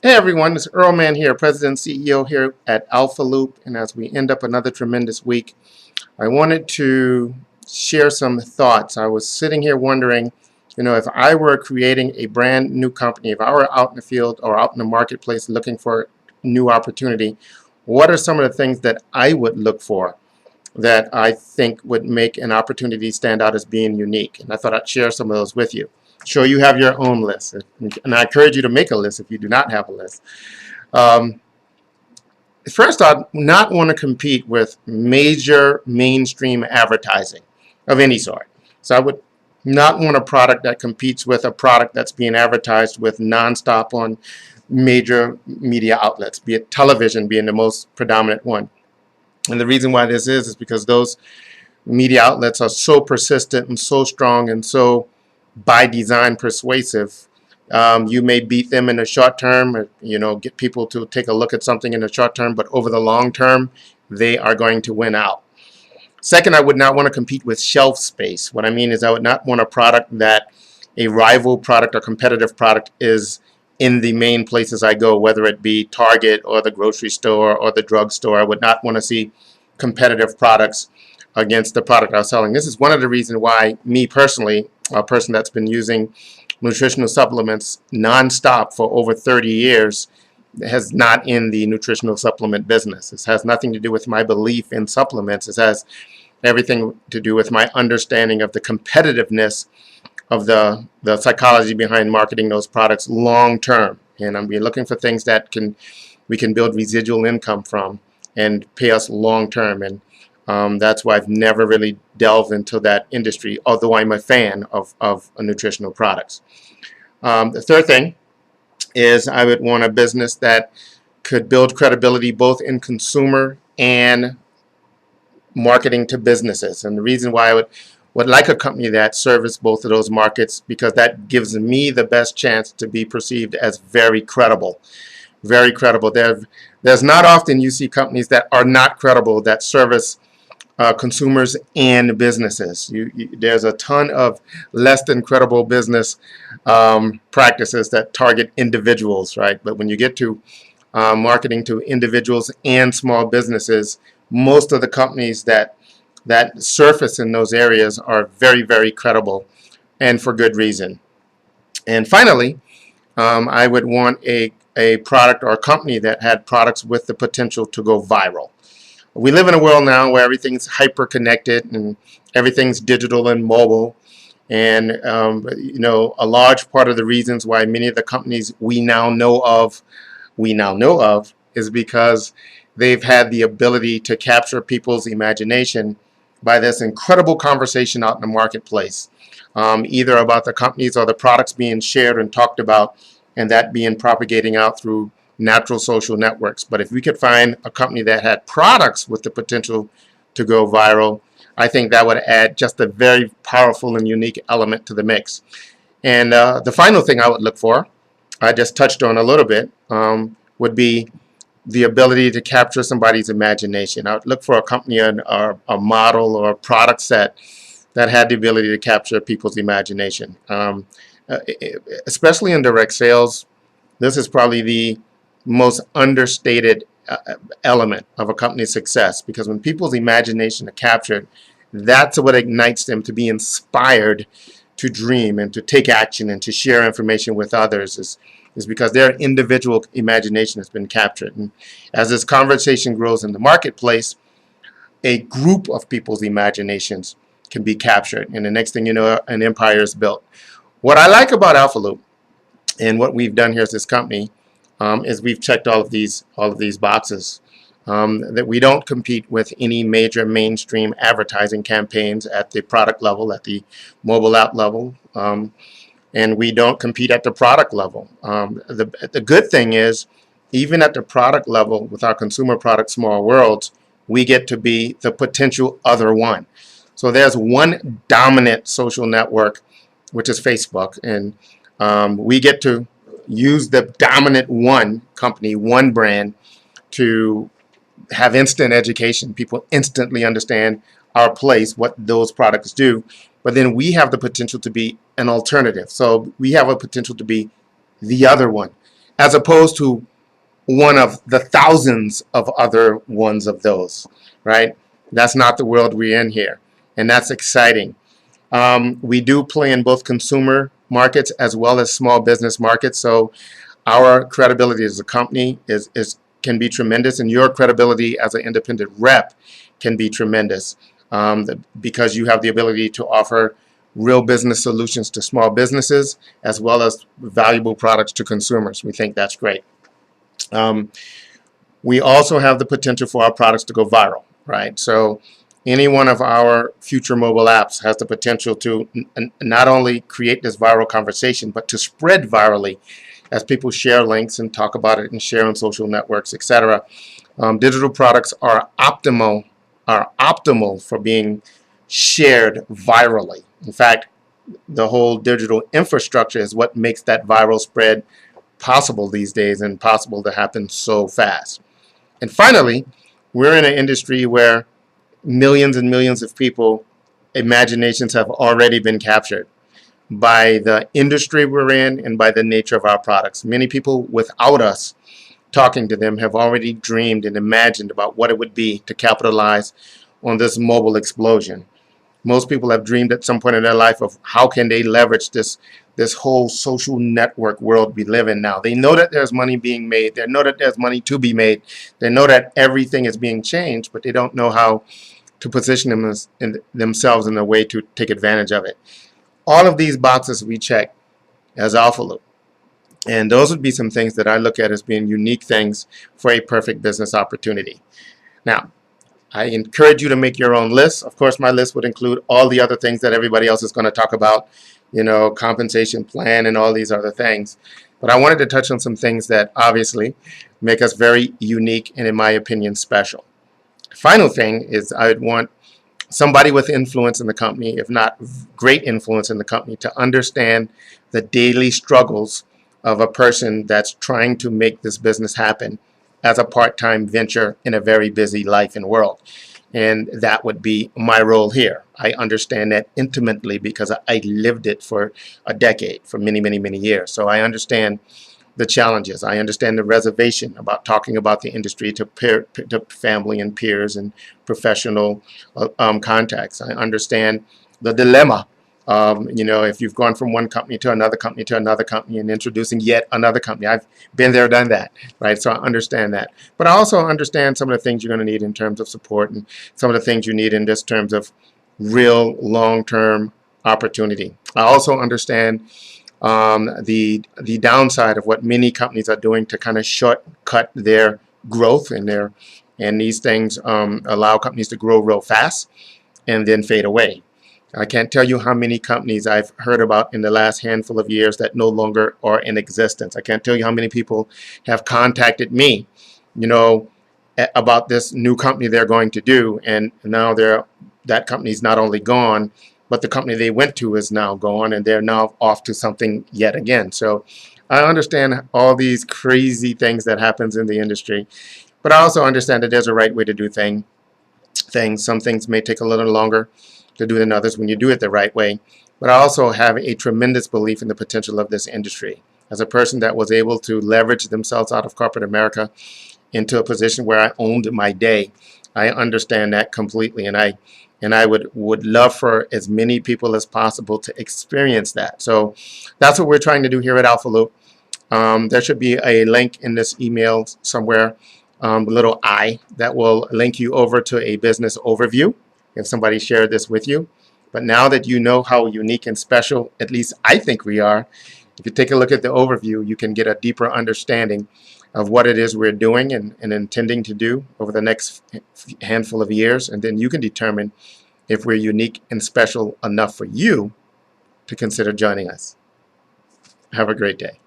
Hey everyone, it's Earl Man here, President and CEO here at AlphaLoop. And as we end up another tremendous week, I wanted to share some thoughts. I was sitting here wondering, if I were creating a brand new company, if I were out in the field or out in the marketplace looking for new opportunity, what are some of the things that I would look for that I think would make an opportunity stand out as being unique? And I thought I'd share some of those with you. Sure, you have your own list, and I encourage you to make a list if you do not have a list. Um, First, I'd not want to compete with major mainstream advertising of any sort. So I would not want a product that competes with a product that's being advertised with nonstop on major media outlets, be it television being the most predominant one. And the reason why this is because those media outlets are so persistent and so strong and so by design persuasive. You may beat them in the short term, or, get people to take a look at something in the short term, but over the long term, they are going to win out. Second, I would not want to compete with shelf space. What I mean is I would not want a product that a rival product or competitive product is in the main places I go, whether it be Target or the grocery store or the drugstore. I would not want to see competitive products against the product I was selling. This is one of the reasons why me personally, a person that's been using nutritional supplements nonstop for over 30 years, has not in the nutritional supplement business. This has nothing to do with my belief in supplements. This has everything to do with my understanding of the competitiveness of the psychology behind marketing those products long term. And I'm looking for things that we can build residual income from and pay us long term. And that's why I've never really delved into that industry, although I'm a fan of nutritional products. The third thing is I would want a business that could build credibility both in consumer and marketing to businesses. And the reason why I would like a company that serves both of those markets, because that gives me the best chance to be perceived as very credible. Very credible. There's not often you see companies that are not credible that service consumers and businesses. There's a ton of less than credible business practices that target individuals, right? But when you get to marketing to individuals and small businesses, most of the companies that surface in those areas are very, very credible, and for good reason. And finally, I would want a product or a company that had products with the potential to go viral. We live in a world now where everything's hyper connected and everything's digital and mobile. And, a large part of the reasons why many of the companies we now know of is because they've had the ability to capture people's imagination by this incredible conversation out in the marketplace, either about the companies or the products being shared and talked about, and that being propagating out through natural social networks. But if we could find a company that had products with the potential to go viral, I think that would add just a very powerful and unique element to the mix. And the final thing I would look for, I just touched on a little bit, would be the ability to capture somebody's imagination. I would look for a company or a model or a product set that had the ability to capture people's imagination. Especially in direct sales, this is probably the most understated element of a company's success, because when people's imagination are captured, that's what ignites them to be inspired to dream and to take action and to share information with others, is because their individual imagination has been captured. And as this conversation grows in the marketplace, a group of people's imaginations can be captured, and the next thing you know, an empire is built. What I like about AlphaLoop and what we've done here as this company is we've checked all of these boxes. That we don't compete with any major mainstream advertising campaigns at the product level, at the mobile app level, and we don't compete at the product level. The good thing is, even at the product level with our consumer product Small Worlds, we get to be the potential other one. So there's one dominant social network, which is Facebook, and we get to use the dominant one company, one brand, to have instant education. People instantly understand our place, what those products do. But then we have the potential to be an alternative. So we have a potential to be the other one. as opposed to one of the thousands of other ones of those, right? That's not the world we're in here, and that's exciting. We do play in both consumer markets as well as small business markets, so our credibility as a company can be tremendous, and your credibility as an independent rep can be tremendous, because you have the ability to offer real business solutions to small businesses as well as valuable products to consumers. We think that's great. We also have the potential for our products to go viral, right? So any one of our future mobile apps has the potential to not only create this viral conversation, but to spread virally as people share links and talk about it and share on social networks, etc. Digital products are optimal for being shared virally. In fact, the whole digital infrastructure is what makes that viral spread possible these days, and possible to happen so fast. And finally, we're in an industry where millions and millions of people, imaginations have already been captured by the industry we're in and by the nature of our products. Many people, without us talking to them, have already dreamed and imagined about what it would be to capitalize on this mobile explosion. Most people have dreamed at some point in their life of how can they leverage this whole social network world we live in now. They know that there's money being made. They know that there's money to be made. They know that everything is being changed, but they don't know how to position themselves in a way to take advantage of it. All of these boxes we check as AlphaLoop. And those would be some things that I look at as being unique things for a perfect business opportunity. Now, I encourage you to make your own list. Of course, my list would include all the other things that everybody else is going to talk about, compensation plan and all these other things. But I wanted to touch on some things that obviously make us very unique and, in my opinion, special. Final thing is I would want somebody with influence in the company, if not great influence in the company, to understand the daily struggles of a person that's trying to make this business happen as a part-time venture in a very busy life and world. And that would be my role here. I understand that intimately because I lived it for a decade, for many, many, many years. So I understand the challenges. I understand the reservation about talking about the industry to family and peers and professional contacts. I understand the dilemma. If you've gone from one company to another company to another company and introducing yet another company. I've been there, done that, right? So I understand that. But I also understand some of the things you're going to need in terms of support and some of the things you need in this terms of real long-term opportunity. I also understand the downside of what many companies are doing to kind of shortcut their growth and these things allow companies to grow real fast and then fade away. I can't tell you how many companies I've heard about in the last handful of years that no longer are in existence. I can't tell you how many people have contacted me, about this new company they're going to do, and now that company's not only gone, but the company they went to is now gone, and they're now off to something yet again. So I understand all these crazy things that happens in the industry, but I also understand that there's a right way to do things. Some things may take a little longer to do than others when you do it the right way. But I also have a tremendous belief in the potential of this industry. As a person that was able to leverage themselves out of corporate America into a position where I owned my day, I understand that completely, and I would love for as many people as possible to experience that. So that's what we're trying to do here at AlphaLoop. There should be a link in this email somewhere, a little I, that will link you over to a business overview if somebody shared this with you. But now that you know how unique and special, at least I think we are, if you take a look at the overview, you can get a deeper understanding of what it is we're doing and intending to do over the next handful of years. And then you can determine if we're unique and special enough for you to consider joining us. Have a great day.